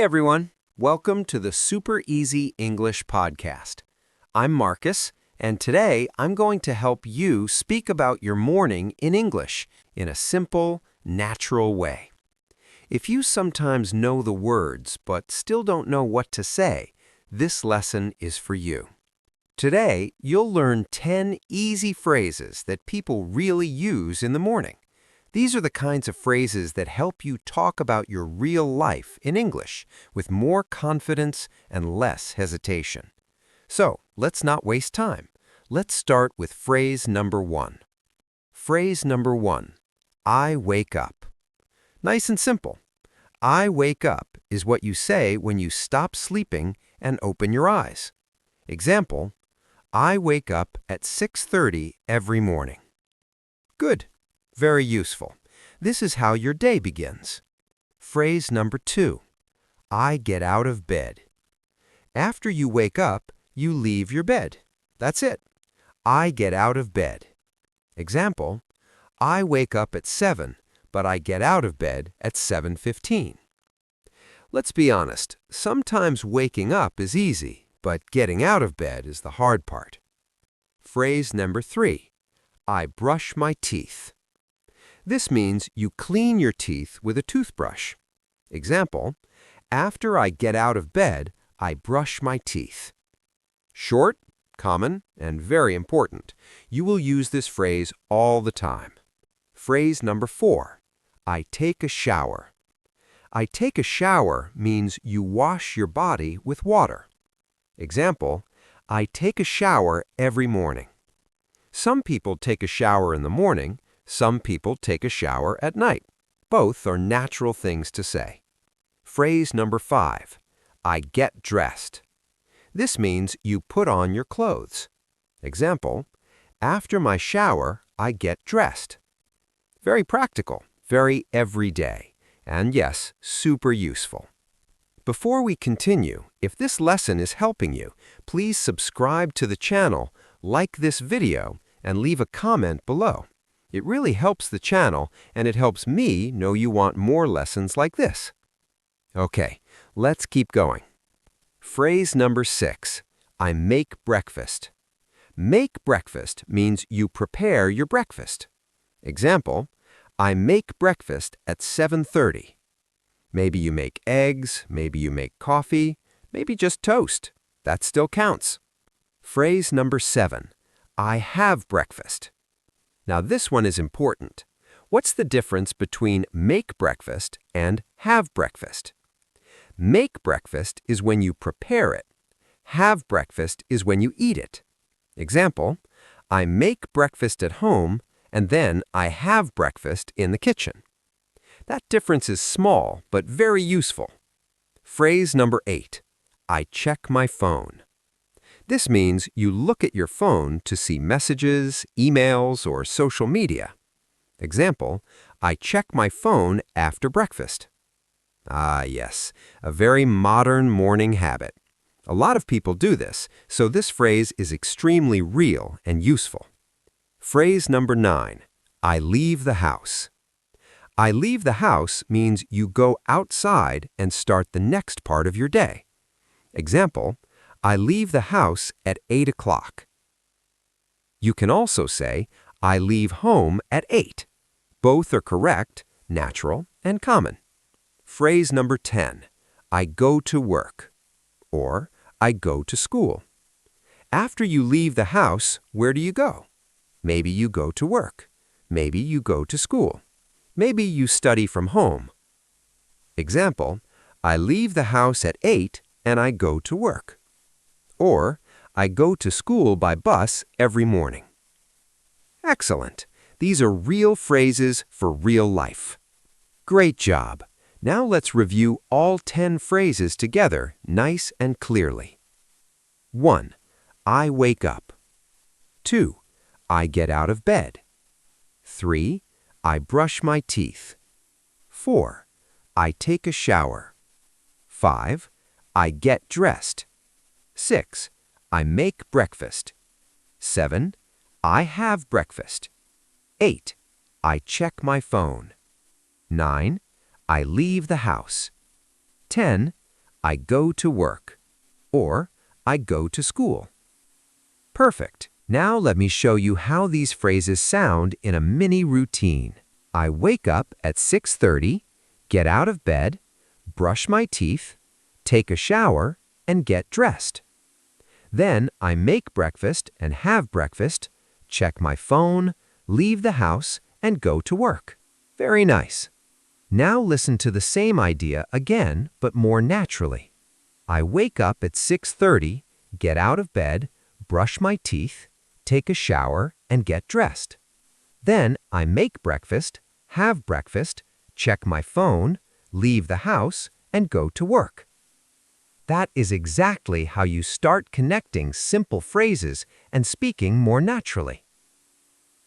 Hey everyone, welcome to the Super Easy English Podcast. I'm Marcus, and today I'm going to help you speak about your morning in English in a simple, natural way. If you sometimes know the words but still don't know what to say, this lesson is for you. Today, you'll learn 10 easy phrases that people really use in the morning. These are the kinds of phrases that help you talk about your real life in English with more confidence and less hesitation. So, let's not waste time. Let's start with phrase number 1. Phrase number 1, I wake up. Nice and simple. I wake up is what you say when you stop sleeping and open your eyes. Example, I wake up at 6:30 every morning. Good. Very useful. This is how your day begins. Phrase number 2, I get out of bed. After you wake up, you leave your bed. That's it. I get out of bed. Example, I wake up at 7, but I get out of bed at 7:15. Let's be honest, sometimes waking up is easy, but getting out of bed is the hard part. Phrase number 3, I brush my teeth. This means you clean your teeth with a toothbrush. Example, after I get out of bed, I brush my teeth. Short, common, and very important. You will use this phrase all the time. Phrase number 4, I take a shower. I take a shower means you wash your body with water. Example, I take a shower every morning. Some people take a shower in the morning. Some people take a shower at night. Both are natural things to say. Phrase number 5, I get dressed. This means you put on your clothes. Example, after my shower, I get dressed. Very practical, very everyday, and yes, super useful. Before we continue, if this lesson is helping you, please subscribe to the channel, like this video, and leave a comment below. It really helps the channel, and it helps me know you want more lessons like this. Okay, let's keep going. Phrase number 6, I make breakfast. Make breakfast means you prepare your breakfast. Example, I make breakfast at 7:30. Maybe you make eggs, maybe you make coffee, maybe just toast. That still counts. Phrase number 7, I have breakfast. Now this one is important. What's the difference between make breakfast and have breakfast? Make breakfast is when you prepare it. Have breakfast is when you eat it. Example, I make breakfast at home and then I have breakfast in the kitchen. That difference is small but very useful. Phrase number 8, I check my phone. This means you look at your phone to see messages, emails, or social media. Example, I check my phone after breakfast. Ah, yes, a very modern morning habit. A lot of people do this, so this phrase is extremely real and useful. Phrase number 9, I leave the house. I leave the house means you go outside and start the next part of your day. Example, I leave the house at 8 o'clock. You can also say, I leave home at 8. Both are correct, natural, and common. Phrase number 10, I go to work, or I go to school. After you leave the house, where do you go? Maybe you go to work. Maybe you go to school. Maybe you study from home. Example, I leave the house at 8 and I go to work. Or, I go to school by bus every morning. Excellent. These are real phrases for real life. Great job. Now let's review all 10 phrases together nice and clearly. 1, I wake up. 2, I get out of bed. 3, I brush my teeth. 4, I take a shower. 5, I get dressed. 6, I make breakfast. 7, I have breakfast. 8, I check my phone. 9, I leave the house. 10, I go to work. Or, I go to school. Perfect. Now let me show you how these phrases sound in a mini routine. I wake up at 6:30, get out of bed, brush my teeth, take a shower, and get dressed. Then I make breakfast and have breakfast, check my phone, leave the house, and go to work. Very nice. Now listen to the same idea again, but more naturally. I wake up at 6:30, get out of bed, brush my teeth, take a shower, and get dressed. Then I make breakfast, have breakfast, check my phone, leave the house, and go to work. That is exactly how you start connecting simple phrases and speaking more naturally.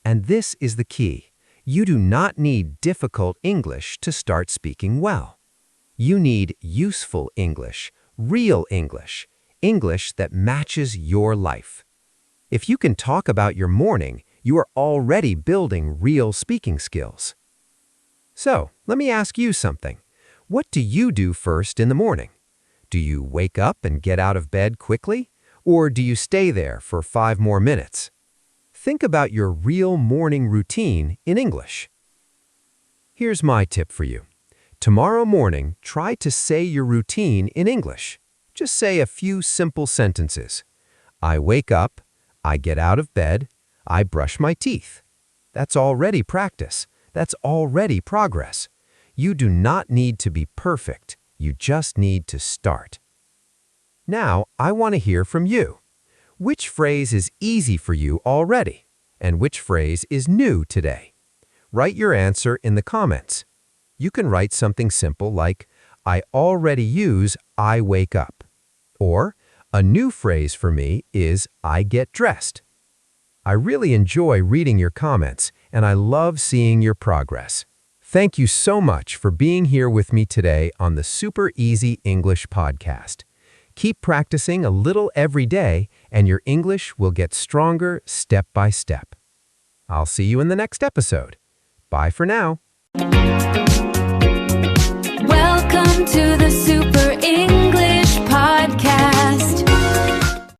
And this is the key. You do not need difficult English to start speaking well. You need useful English, real English, English that matches your life. If you can talk about your morning, you are already building real speaking skills. So, let me ask you something. What do you do first in the morning? Do you wake up and get out of bed quickly? Or do you stay there for 5 more minutes? Think about your real morning routine in English. Here's my tip for you. Tomorrow morning, try to say your routine in English. Just say a few simple sentences. I wake up, I get out of bed, I brush my teeth. That's already practice. That's already progress. You do not need to be perfect. You just need to start. Now, I want to hear from you. Which phrase is easy for you already? And which phrase is new today? Write your answer in the comments. You can write something simple like, I already use I wake up. Or, a new phrase for me is I get dressed. I really enjoy reading your comments, and I love seeing your progress. Thank you so much for being here with me today on the Super Easy English Podcast. Keep practicing a little every day, and your English will get stronger step by step. I'll see you in the next episode. Bye for now. Welcome to the Super English